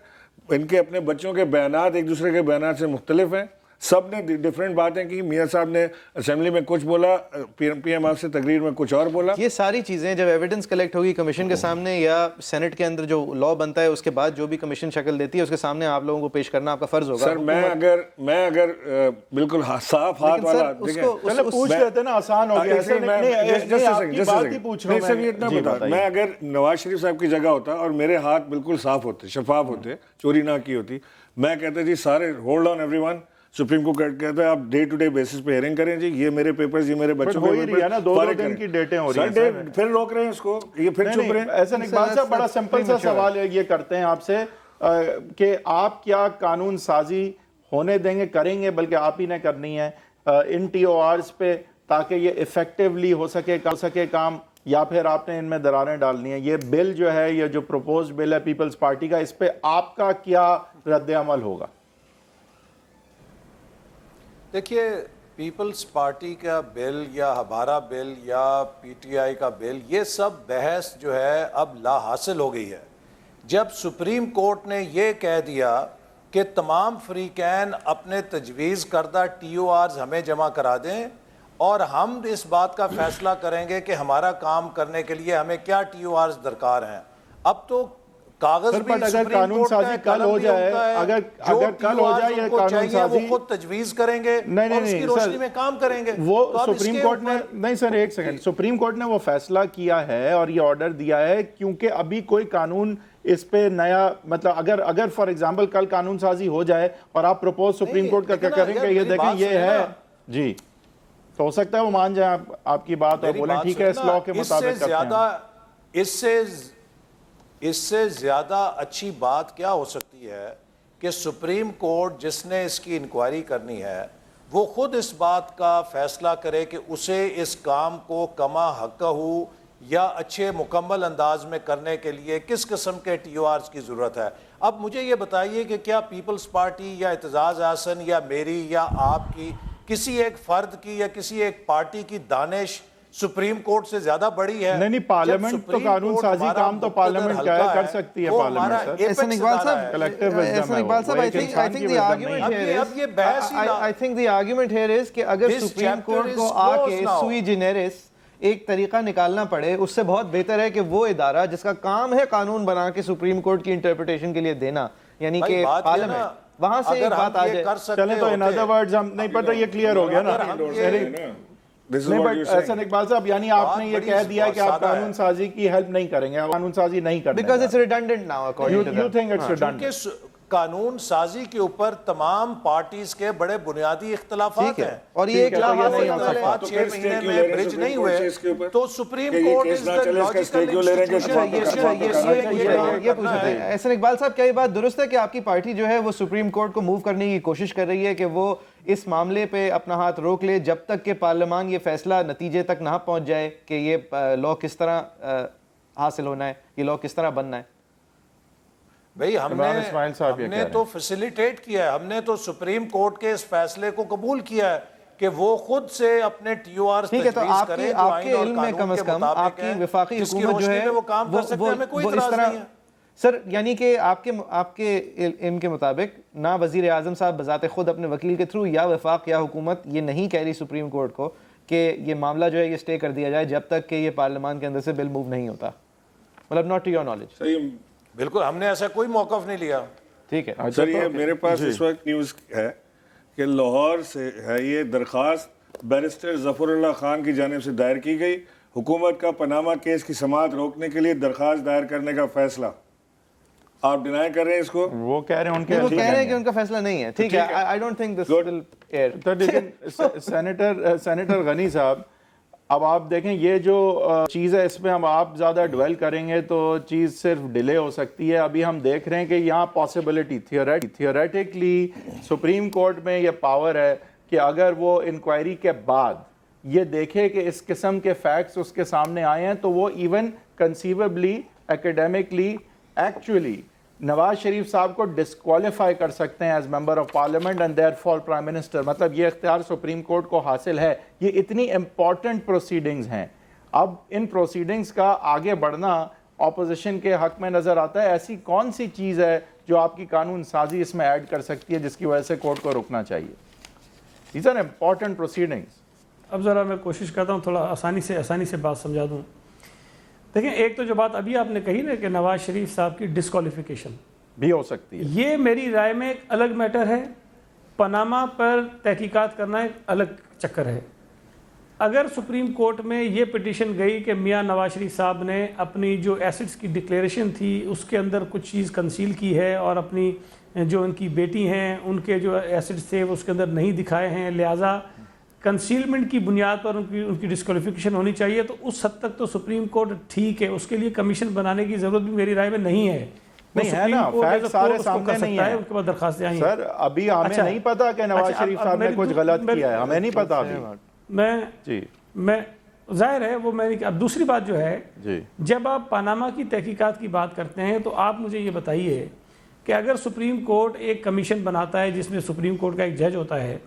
ان کے اپنے بچوں کے بیانات ایک دوسرے کے بیانات سے مختلف ہیں, سب نے ڈیفرنٹ باتیں کی. میاں صاحب نے اسمبلی میں کچھ بولا, پی ایم آپ سے تقریر میں کچھ اور بولا. یہ ساری چیزیں جب ایویڈنس کلیکٹ ہوگی کمیشن کے سامنے یا سینٹ کے اندر جو لا بنتا ہے اس کے بعد جو بھی کمیشن شکل دیتی ہے اس کے سامنے آپ لوگوں کو پیش کرنا آپ کا فرض ہوگا. سر میں اگر بالکل صاف ہاتھ والا پوچھ لیتے نا, آسان ہو گیا. میں اگر نواز شریف صاحب کی جگہ ہوتا اور میرے ہاتھ بالکل صاف ہوتے, شفاف ہوتے, چوری نہ کی ہوتی, میں کہتا جی سارے hold on every one. Supreme court کہتا ہے آپ ڈے ٹو ڈے بیسس پہ ہیئرنگ کریں, جی یہ میرے پیپرز, یہ میرے بچوں کے پیپرز, دو دن کی ڈیٹیں ہو رہی ہیں, پھر روک رہے ہیں اس کو, یہ پھر چھپ رہے ہیں. ایسا اقبال صاحب بڑا سمپل سا سوال یہ کرتے ہیں آپ سے کہ آپ کیا قانون سازی ہونے دیں گے, کریں گے, بلکہ آپ ہی نے کرنی ہے ان ٹی او آرز پہ تاکہ یہ افیکٹولی ہو سکے کام, یا پھر آپ نے ان میں دراریں ڈالنی ہیں؟ یہ بل جو ہے, یہ جو پروپوزڈ بل ہے پیپلز پارٹی کا, اس پہ آپ کا کیا رد عمل ہوگا؟ دیکھیے پیپلز پارٹی کا بل یا ہمارا بل یا پی ٹی آئی کا بل, یہ سب بحث جو ہے اب لا حاصل ہو گئی ہے. جب سپریم کورٹ نے یہ کہہ دیا کہ تمام فریقین اپنے تجویز کردہ ٹی او آرز ہمیں جمع کرا دیں اور ہم اس بات کا فیصلہ کریں گے کہ ہمارا کام کرنے کے لیے ہمیں کیا ٹی او آرز درکار ہیں. اب تو کاغذ بھی اگر قانون سازی کل ہو جائے, اگر کل ہو جائے یہ قانون سازی, وہ خود تجویز کریں گے اور اس کی روشنی میں کام کریں گے. وہ سپریم کورٹ نے, نہیں سر ایک سیکنڈ, سپریم کورٹ نے وہ فیصلہ کیا ہے اور یہ آرڈر دیا ہے کیونکہ ابھی کوئی قانون اس پہ نیا, مطلب اگر فار ایگزامپل کل قانون سازی ہو جائے اور آپ پروپوز سپریم کورٹ کا کریں کہ یہ دیکھیں یہ ہے جی, تو ہو سکتا ہے وہ مان جائیں آپ کی بات اور بولیں ٹھیک ہے اس لاء کے مطابق کرتے ہیں. اس سے زیادہ اچھی بات کیا ہو سکتی ہے کہ سپریم کورٹ جس نے اس کی انکوائری کرنی ہے وہ خود اس بات کا فیصلہ کرے کہ اسے اس کام کو کما حق ہو یا اچھے مکمل انداز میں کرنے کے لیے کس قسم کے ٹی او آرز کی ضرورت ہے. اب مجھے یہ بتائیے کہ کیا پیپلز پارٹی یا اعتزاز احسن یا میری یا آپ کی, کسی ایک فرد کی یا کسی ایک پارٹی کی دانش سپریم کورٹ سے زیادہ بڑی ہے؟ نہیں پارلیمنٹ تو قانون سازی کام تو پارلیمنٹ کر سکتی ہے. پارلیمنٹ احسن اقبال صاحب, I think the argument here is کہ اگر سپریم کورٹ کو آ کے سوئی جنیرس ایک طریقہ نکالنا پڑے, اس سے بہت بہتر ہے کہ وہ ادارہ جس کا کام ہے قانون بنا کے سپریم کورٹ کی انٹرپریٹیشن کے لیے دینا, یعنی کہ پارلیمنٹ, وہاں سے ایک بات آ جائے. چلیں تو ان ادر ورڈز ہم نہیں پتہ, یہ کلیئر ہو گیا نا. نہیں بٹ احسن اقبال صاحب, یعنی آپ نے یہ کہہ دیا کہ آپ قانون سازی کی ہیلپ نہیں کریں گے, قانون سازی نہیں کریں گے because it's redundant now according to them. You think it's redundant? قانون سازی کے اوپر تمام پارٹیز کے بڑے بنیادی اختلافات ہیں اور یہ ایک اختلافات 6 مہینے میں برج نہیں ہوئے تو سپریم کورٹ اس کا یہ پوچھتے ہیں. احسن اقبال صاحب, کیا یہ بات درست ہے کہ آپ کی پارٹی جو ہے وہ سپریم کورٹ کو موو کرنے کی کوشش کر رہی ہے کہ وہ اس معاملے پہ اپنا ہاتھ روک لے جب تک کہ پارلیمان یہ فیصلہ نتیجے تک نہ پہنچ جائے کہ یہ لاء کس طرح حاصل ہونا ہے, یہ لاء کس طرح بننا ہے؟ بھئی ہم نے تو فیسیلیٹیٹ کیا ہے, ہم نے تو سپریم کورٹ کے اس فیصلے کو قبول کیا ہے کہ وہ خود سے اپنے ٹی او آر تجویز کرے جو آئین اور قانون کے مطابق ہے, جس کی روشنی میں وہ کام کر سکتے ہیں, ہمیں کوئی اعتراض نہیں ہے. سر یعنی کہ آپ کے علم کے مطابق نہ وزیر اعظم صاحب بذات خود اپنے وکیل کے تھرو یا وفاق یا حکومت یہ نہیں کہہ رہی سپریم کورٹ کو کہ یہ معاملہ جو ہے یہ سٹے کر دیا جائے جب تک کہ یہ پارلیمان کے اندر سے بل موو نہیں ہوتا, مطلب ناٹ ٹو یور نالج؟ بالکل, ہم نے ایسا کوئی موقف نہیں لیا. ٹھیک ہے سر, یہ میرے پاس اس وقت نیوز ہے کہ لاہور سے ہے یہ درخواست بیرسٹر ظفر اللہ خان کی جانب سے دائر کی گئی, حکومت کا پاناما کیس کی سماعت روکنے کے لیے درخواست دائر کرنے کا فیصلہ. آپ ڈینائی کر رہے ہیں اس کو؟ وہ کہہ رہے ہیں وہ کہہ رہے ہیں کہ ان کا فیصلہ نہیں ہے. ٹھیک ہے, I don't think this will air. Senator Ghani صاحب, اب آپ دیکھیں یہ جو چیز ہے اس میں ہم آپ زیادہ ڈویل کریں گے تو چیز صرف ڈیلے ہو سکتی ہے. ابھی ہم دیکھ رہے ہیں کہ یہاں پاسبلٹی تھیوریٹکلی سپریم کورٹ میں یہ پاور ہے کہ اگر وہ انکوائری کے بعد یہ دیکھے کہ اس قسم کے فیکٹس اس کے سامنے آئے ہیں تو وہ ایون کنسیویبلی ایکیڈیمکلی ایکچولی نواز شریف صاحب کو ڈسکوالیفائی کر سکتے ہیں as member of parliament and there for prime minister. مطلب یہ اختیار سپریم کورٹ کو حاصل ہے. یہ اتنی امپورٹنٹ پروسیڈنگز ہیں. اب ان پروسیڈنگز کا آگے بڑھنا اپوزیشن کے حق میں نظر آتا ہے. ایسی کون سی چیز ہے جو آپ کی قانون سازی اس میں ایڈ کر سکتی ہے جس کی وجہ سے کورٹ کو رکنا چاہیے؟ These are important proceedings. اب ذرا میں کوشش کرتا ہوں تھوڑا آسانی سے بات سمجھا دوں. دیکھیں, ایک تو جو بات ابھی آپ نے کہی نا کہ نواز شریف صاحب کی ڈسکوالیفیکیشن بھی ہو سکتی ہے, یہ میری رائے میں ایک الگ میٹر ہے. پاناما پر تحقیقات کرنا ایک الگ چکر ہے. اگر سپریم کورٹ میں یہ پٹیشن گئی کہ میاں نواز شریف صاحب نے اپنی جو ایسٹس کی ڈکلیریشن تھی اس کے اندر کچھ چیز کنسیل کی ہے اور اپنی جو ان کی بیٹی ہیں ان کے جو ایسٹس تھے وہ اس کے اندر نہیں دکھائے ہیں, لہٰذا کنسیلمنٹ کی بنیاد پر ان کی ڈسکوالیفیکیشن ہونی چاہیے, تو اس حد تک تو سپریم کورٹ ٹھیک ہے, اس کے لیے کمیشن بنانے کی ضرورت بھی میری رائے میں نہیں ہے. نہیں ہے نا, فیکٹ سارے سامنے نہیں ہے. ان کے بعد درخواستیں آئی ہیں. سر ابھی ہمیں نہیں پتا کہ نواز شریف صاحب نے کچھ غلط کیا ہے, ہمیں نہیں پتا ابھی. میں ظاہر ہے وہ میں. اب دوسری بات جو ہے, جب آپ پاناما کی تحقیقات کی بات کرتے ہیں تو آپ مجھے یہ بتائیے کہ اگر سپریم کورٹ ایک کمیشن بناتا ہے جس میں سپریم کورٹ کا ایک جج ہوتا ہے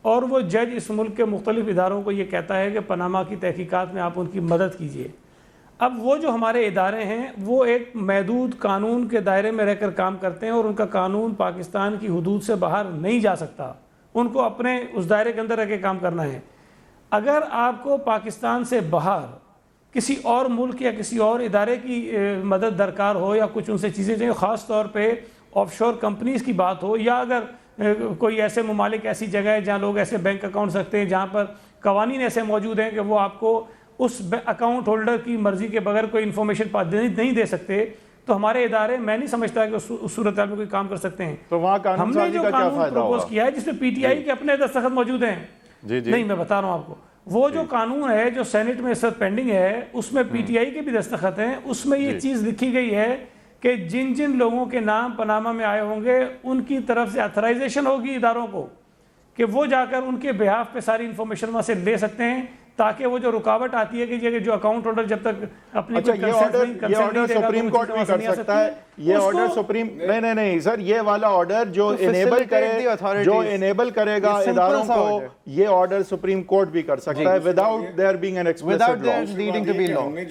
اور وہ جج اس ملک کے مختلف اداروں کو یہ کہتا ہے کہ پاناما کی تحقیقات میں آپ ان کی مدد کیجئے. اب وہ جو ہمارے ادارے ہیں وہ ایک محدود قانون کے دائرے میں رہ کر کام کرتے ہیں اور ان کا قانون پاکستان کی حدود سے باہر نہیں جا سکتا, ان کو اپنے اس دائرے کے اندر رہ کے کام کرنا ہے. اگر آپ کو پاکستان سے باہر کسی اور ملک یا کسی اور ادارے کی مدد درکار ہو یا کچھ ان سے چیزیں چاہیے, خاص طور پہ آف شور کمپنیز کی بات ہو, یا اگر کوئی ایسے ممالک ایسی جگہ ہے جہاں لوگ ایسے بینک اکاؤنٹس رکھتے ہیں جہاں پر قوانین ایسے موجود ہیں کہ وہ آپ کو اس اکاؤنٹ ہولڈر کی مرضی کے بغیر کوئی انفارمیشن نہیں دے سکتے, تو ہمارے ادارے میں نہیں سمجھتا کہ اس صورتحال میں کوئی کام کر سکتے ہیں. تو وہاں ہم نے جو قانون پروپوز کیا ہے جس میں پی ٹی آئی کے اپنے دستخط موجود ہیں, نہیں میں بتا رہا ہوں آپ کو, وہ جو قانون ہے جو سینٹ میں اس وقت پینڈنگ ہے اس میں پی ٹی آئی کے بھی دستخط ہیں. اس میں یہ چیز لکھی گئی ہے کہ جن لوگوں کے نام پاناما میں آئے ہوں گے ان کی طرف سے اتھرائزیشن ہوگی اداروں کو کہ وہ جا کر ان کے بہاف پہ ساری انفارمیشن وہاں سے لے سکتے ہیں, تاکہ وہ جو رکاوٹ آتی ہے کہ جو اکاؤنٹ ہولڈر جب تک اپنی یہ آرڈر سپریم کورٹ بھی کر سکتا ہے. یہ آرڈر سپریم نہیں سر, یہ والا آرڈر جو انیبل کرے گا اداروں کو, یہ آرڈر سپریم کورٹ بھی کر سکتا ہے without there being an explicit law.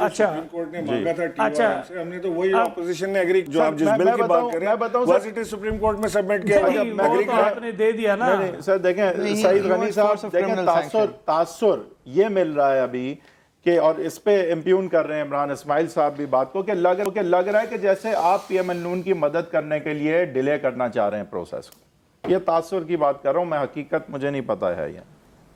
اچھا سپریم کورٹ نے مانگا تھا ٹی او آر سے, ہم نے تو وہی اپوزیشن نے ایگری, جو آپ جس بل کی بات کر رہے ہیں واسطے سپریم کورٹ میں سبمٹ کیا ایگری آپ نے دے دیا نا. سر دیکھیں سعید غنی صاحب, دیکھیں تاثر یہ مل رہا ہے ابھی کہ, اور اس پہ امپیون کر رہے ہیں عمران اسماعیل صاحب بھی بات کو, کہ لگ رہا ہے کہ جیسے آپ پی ایم ایل نون کی مدد کرنے کے لیے ڈیلے کرنا چاہ رہے ہیں پروسیس کو. یہ تاثر کی بات کر رہا ہوں میں, حقیقت مجھے نہیں پتا ہے. یہ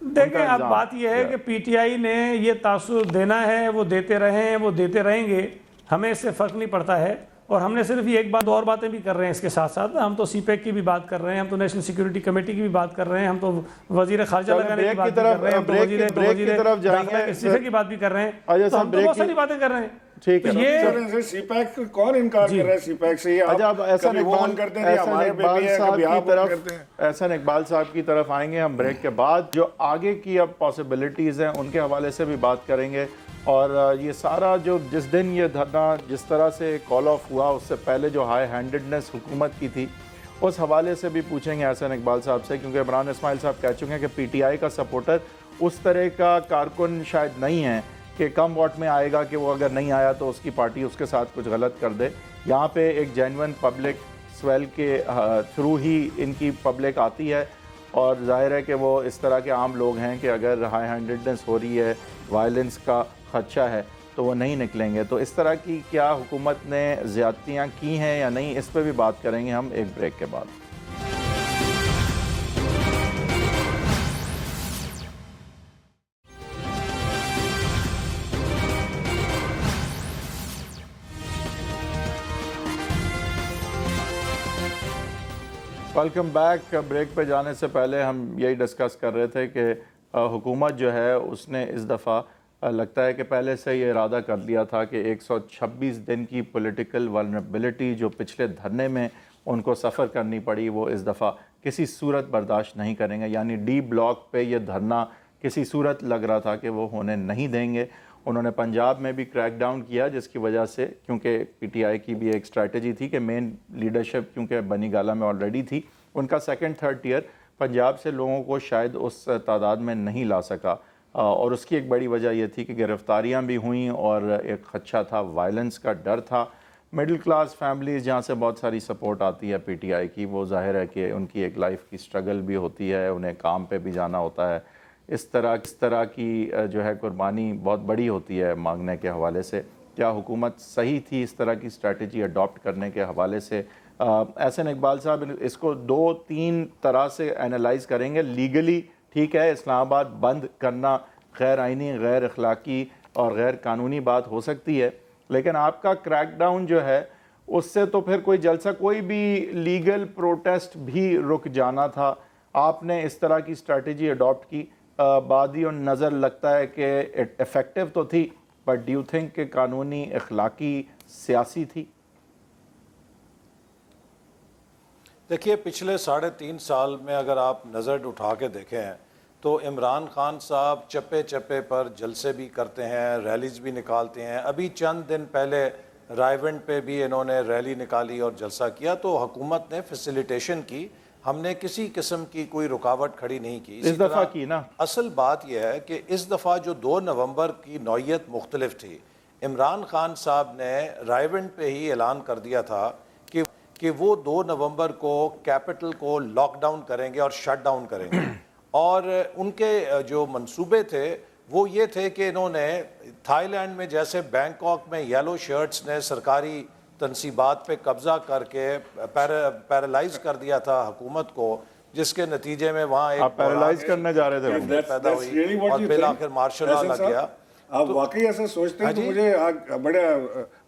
دیکھیں اب بات یہ ہے کہ پی ٹی آئی نے یہ تاثر دینا ہے, وہ دیتے رہے ہیں, وہ دیتے رہیں گے, ہمیں اس سے فرق نہیں پڑتا ہے. اور ہم نے صرف یہ ایک بات, دو اور باتیں بھی کر رہے ہیں اس کے ساتھ ساتھ. ہم تو سی پیک کی بھی بات کر رہے ہیں, ہم تو نیشنل سیکیورٹی کمیٹی کی بھی بات کر رہے ہیں, ہم تو وزیر خارجہ لگانے کی بات کر رہے ہیں, ہم تو وزیر داخلہ کے استعفے کی بات بھی کر رہے ہیں, تو ہم تو بہت ساری باتیں کر رہے ہیں. ٹھیک ہے, یہ سی پیک کون انکار کر رہا ہے؟ سی پیک سے احسن اقبال صاحب کی طرف آئیں گے ہم بریک کے بعد. جو آگے کی اب پاسبلٹیز ہیں ان کے حوالے سے بھی بات کریں گے. اور یہ سارا جو جس دن یہ دھرنا جس طرح سے کال آف ہوا اس سے پہلے جو ہائی ہینڈڈنس حکومت کی تھی اس حوالے سے بھی پوچھیں گے احسن اقبال صاحب سے، کیونکہ عمران اسماعیل صاحب کہہ چکے ہیں کہ پی ٹی آئی کا سپورٹر اس طرح کا کارکن شاید نہیں ہے کہ کم ووٹ میں آئے گا کہ وہ اگر نہیں آیا تو اس کی پارٹی اس کے ساتھ کچھ غلط کر دے. یہاں پہ ایک جینون پبلک سویل کے تھرو ہی ان کی پبلک آتی ہے، اور ظاہر ہے کہ وہ اس طرح کے عام لوگ ہیں کہ اگر ہائی ہینڈڈنس ہو رہی ہے، وائلنس کا خدشہ ہے تو وہ نہیں نکلیں گے. تو اس طرح کی کیا حکومت نے زیادتیاں کی ہیں یا نہیں، اس پہ بھی بات کریں گے ہم ایک بریک کے بعد. Welcome back. بریک پہ جانے سے پہلے ہم یہی ڈسکس کر رہے تھے کہ حکومت جو ہے اس نے اس دفعہ لگتا ہے کہ پہلے سے یہ ارادہ کر لیا تھا کہ 126 دن کی پولیٹیکل ولنریبلٹی جو پچھلے دھرنے میں ان کو سفر کرنی پڑی وہ اس دفعہ کسی صورت برداشت نہیں کریں گے. یعنی ڈی بلاک پہ یہ دھرنا کسی صورت لگ رہا تھا کہ وہ ہونے نہیں دیں گے. انہوں نے پنجاب میں بھی کریک ڈاؤن کیا، جس کی وجہ سے کیونکہ پی ٹی آئی کی بھی ایک اسٹریٹجی تھی کہ مین لیڈرشپ کیونکہ بنی گالہ میں آلریڈی تھی، ان کا سیکنڈ تھرڈ ٹیئر پنجاب سے لوگوں کو شاید اس تعداد میں نہیں لا سکا، اور اس کی ایک بڑی وجہ یہ تھی کہ گرفتاریاں بھی ہوئیں اور ایک خدشہ تھا، وائلنس کا ڈر تھا. مڈل کلاس فیملیز جہاں سے بہت ساری سپورٹ آتی ہے پی ٹی آئی کی، وہ ظاہر ہے کہ ان کی ایک لائف کی سٹرگل بھی ہوتی ہے، انہیں کام پہ بھی جانا ہوتا ہے. اس طرح کی جو ہے قربانی بہت بڑی ہوتی ہے مانگنے کے حوالے سے. کیا حکومت صحیح تھی اس طرح کی اسٹریٹجی اڈاپٹ کرنے کے حوالے سے؟ احسن اقبال صاحب اس کو 2-3 طرح سے اینالائز کریں گے. لیگلی ٹھیک ہے، اسلام آباد بند کرنا غیر آئینی، غیر اخلاقی اور غیر قانونی بات ہو سکتی ہے، لیکن آپ کا کریک ڈاؤن جو ہے اس سے تو پھر کوئی جلسہ، کوئی بھی لیگل پروٹیسٹ بھی رک جانا تھا. آپ نے اس طرح کی اسٹریٹجی اڈاپٹ کی، بعدی نظر لگتا ہے کہ افیکٹو تو تھی، بٹ ڈو یو تھنک کہ قانونی، اخلاقی، سیاسی تھی؟ دیکھیے پچھلے 3.5 سال میں اگر آپ نظر اٹھا کے دیکھیں تو عمران خان صاحب چپے چپے پر جلسے بھی کرتے ہیں، ریلیز بھی نکالتے ہیں. ابھی چند دن پہلے رائیونڈ پہ بھی انہوں نے ریلی نکالی اور جلسہ کیا، تو حکومت نے فیسیلیٹیشن کی، ہم نے کسی قسم کی کوئی رکاوٹ کھڑی نہیں کی. اس دفعہ کی نا اصل بات یہ ہے کہ اس دفعہ جو 2 نومبر کی نوعیت مختلف تھی. عمران خان صاحب نے رائیونڈ پہ ہی اعلان کر دیا تھا کہ وہ 2 نومبر کو کیپٹل کو لاک ڈاؤن کریں گے اور شٹ ڈاؤن کریں گے. اور ان کے جو منصوبے تھے وہ یہ تھے کہ انہوں نے تھائی لینڈ میں جیسے بینکاک میں یلو شرٹس نے سرکاری تنصیبات پہ قبضہ کر کے پیرالائز کر دیا تھا حکومت کو، جس کے نتیجے میں وہاں ایک پیرالائز کرنے جا رہے تھے پیدا ہوئی اور بالآخر مارشل لا لگ گیا. آپ واقعی ایسے سوچتے ہیں تو مجھے بڑے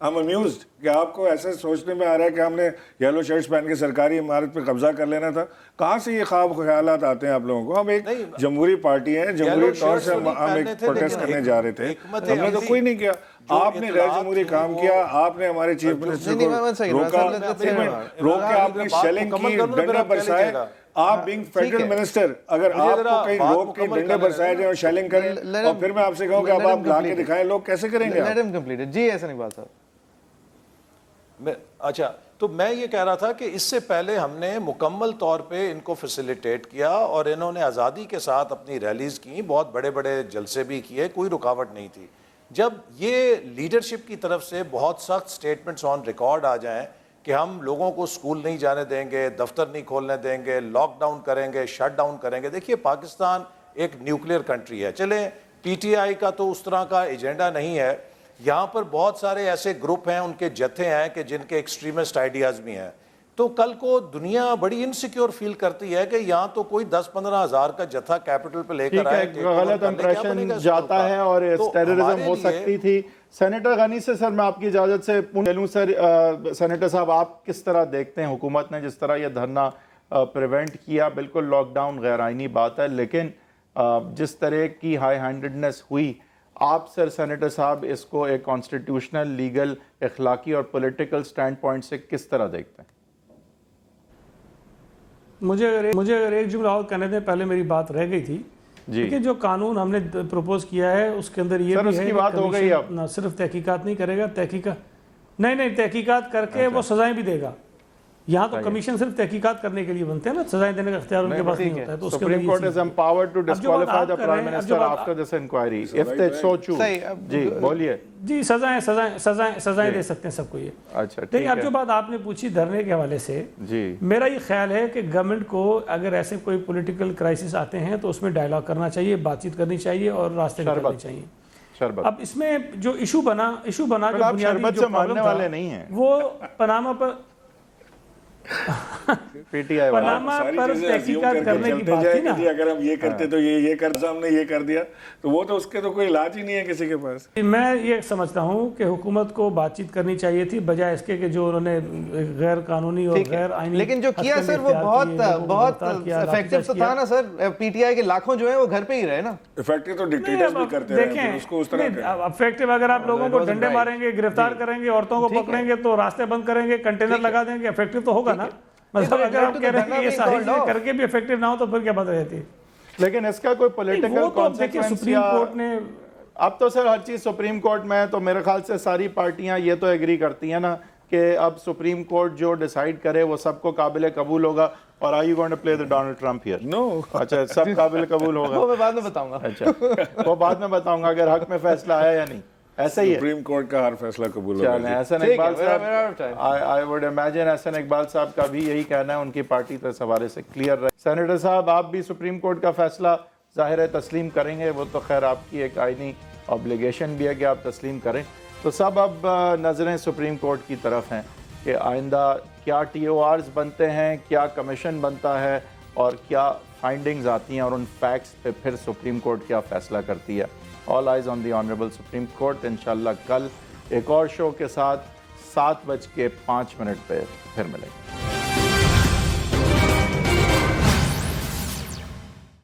I'm amused کہ آپ کو ایسے سوچنے میں آ رہا ہے کہ ہم نے یلو شرٹس پہن کے سرکاری عمارت پہ قبضہ کر لینا تھا. کہاں سے یہ خواب خیالات آتے ہیں آپ لوگوں کو؟ ہم ایک جمہوری پارٹی ہیں، جمہوری طور سے ہم ایک پروٹیسٹ کرنے جا رہے تھے، ہم نے تو کوئی نہیں کیا. آپ نے غیر جمہوری کام کیا، آپ نے ہمارے چیف منسٹر کو روک کے آپ نے شیلنگ کی، ڈنڈے برسائے. آپ بینگ فیڈرل منسٹر اگر آپ کو کہیں روک کے ڈنڈے برسائے جائیں اور شیلنگ کریں، اور پھر میں آپ سے کہوں کہ اب آپ لا کے دکھائیں، لوگ کیسے کریں گے؟ جی احسن اقبال صاحب. اچھا، تو میں یہ کہہ رہا تھا کہ اس سے پہلے ہم نے مکمل طور پہ ان کو فیسیلیٹیٹ کیا اور انہوں نے آزادی کے ساتھ اپنی ریلیز کی، بہت بڑے بڑے جلسے بھی کیے، کوئی رکاوٹ نہیں تھی. جب یہ لیڈرشپ کی طرف سے بہت سخت سٹیٹمنٹس آن ریکارڈ آ جائیں کہ ہم لوگوں کو سکول نہیں جانے دیں گے، دفتر نہیں کھولنے دیں گے، لاک ڈاؤن کریں گے، شٹ ڈاؤن کریں گے. دیکھیے پاکستان ایک نیوکلیئر کنٹری ہے. چلیں پی ٹی آئی کا تو اس طرح کا ایجنڈا نہیں ہے، یہاں پر بہت سارے ایسے گروپ ہیں، ان کے جتھے ہیں کہ جن کے ایکسٹریمسٹ آئیڈیاز بھی ہیں. تو کل کو دنیا بڑی انسیکیور فیل کرتی ہے کہ یہاں تو کوئی 10-15 ہزار کا جتھا کیپٹل پہ لے کر آئے، غلط امپریشن جاتا ہے اور ٹیررزم ہو سکتی تھی. سینیٹر غنی سے سر میں آپ کی اجازت سے پوچھوں سر، سینیٹر صاحب آپ کس طرح دیکھتے ہیں حکومت نے جس طرح یہ دھرنا پریونٹ کیا؟ بالکل لاک ڈاؤن غیر آئینی بات ہے، لیکن جس طرح کی ہائی ہینڈڈنس ہوئی، آپ سر سینیٹر صاحب اس کو ایک کانسٹیٹیوشنل، لیگل، اخلاقی اور پولیٹیکل سٹینڈ پوائنٹ سے کس طرح دیکھتے ہیں؟ مجھے اگر ایک جملہ اور کہنے دیں، پہلے میری بات رہ گئی تھی دیکھیں جو قانون ہم نے پروپوز کیا ہے اس کے اندر یہ بھی ہے کہ کمیشن نہ صرف تحقیقات نہیں کرے گا، تحقیقات کر کے وہ سزائیں بھی دے گا. یہاں تو کمیشن صرف تحقیقات کرنے کے لیے بنتے ہیں نا، سزائیں دینے کا اختیار ان کے پاس نہیں ہوتا ہے. تو supreme court is empowered to disqualify the prime minister after this inquiry if they so choose. جی بولیے. جی سزائیں دے سکتے ہیں سب کو یہ. اچھا لیکن اب جو بات آپ نے پوچھی دھرنے کے حوالے سے، جی میرا یہ خیال ہے کہ گورنمنٹ کو اگر ایسے کوئی پولیٹیکل کرائسس آتے ہیں تو اس میں ڈائلاگ کرنا چاہیے، بات چیت کرنی چاہیے اور راستے نکالنے چاہیے. اب اس میں جو ایشو بنا جو بنیادی جو پرابلم والے نہیں ہیں وہ پاناما پر پی ٹی آئی پاناما پر تحقیقات کرنے کی بات تھی نا. اگر ہم یہ کرتے تو یہ کرتا، ہم نے یہ کر دیا تو وہ تو اس کے تو کوئی علاج ہی نہیں ہے کسی کے پاس. میں یہ سمجھتا ہوں کہ حکومت کو بات چیت کرنی چاہیے تھی بجائے اس کے کہ جو انہوں نے غیر قانونی اور غیر آئینی. لیکن جو کیا سر وہ بہت افیکٹو تھا نا سر. پی ٹی آئی کے لاکھوں جو ہیں وہ گھر پہ ہی رہے نا. افیکٹو تو ڈکٹیٹرز بھی کرتے ہیں اس کو اس طرح. افیکٹو اگر آپ لوگوں کو ڈنڈے ماریں گے، گرفتار کریں گے، عورتوں کو پکڑیں گے تو راستے بند کریں گے، کنٹینر لگا دیں گے، افیکٹو تو ہوگا نا. مطلب اگر آپ کہہ رہے ہیں کہ یہ ساری چیزیں کر کے بھی افیکٹو نہ ہو تو پھر کیا بات رہتی ہے. لیکن اس کا کوئی پولیٹیکل کانسیکوینس سپریم کورٹ نے اب تو سر ہر چیز سپریم کورٹ میں ہے تو میرے خیال سے ساری پارٹیاں یہ تو ایگری کرتی ہیں نا کہ اب سپریم کورٹ جو ڈیسائیڈ کرے وہ سب کو قابل قبول ہوگا. اور are you going to play the Donald Trump here? No. اچھا سب قابل قبول ہوگا. وہ میں بعد میں بتاؤں گا. اچھا وہ بعد میں بتاؤں گا اگر حق میں فیصلہ آیا یا نہیں. ایسا ہی ہے سپریم کورٹ کا ہر فیصلہ قبول ہوگا. چلیں احسن اقبال صاحب آئی ووڈ امیجن احسن اقبال صاحب کا بھی یہی کہنا ہے، ان کی پارٹی تو اس حوالے سے کلیئر رہے. سینیٹر صاحب آپ بھی سپریم کورٹ کا فیصلہ ظاہر ہے تسلیم کریں گے، وہ تو خیر آپ کی ایک آئینی اوبلیگیشن بھی ہے کہ آپ تسلیم کریں. تو سب اب نظریں سپریم کورٹ کی طرف ہیں کہ آئندہ کیا ٹی او آرز بنتے ہیں، کیا کمیشن بنتا ہے اور کیا فائنڈنگز آتی ہیں اور ان فیکٹس پہ پھر سپریم کورٹ کیا فیصلہ کرتی ہے. All eyes on the honourable supreme court. انشاءاللہ کل ایک اور شو کے ساتھ 7:05 پہ پھر ملیں گے.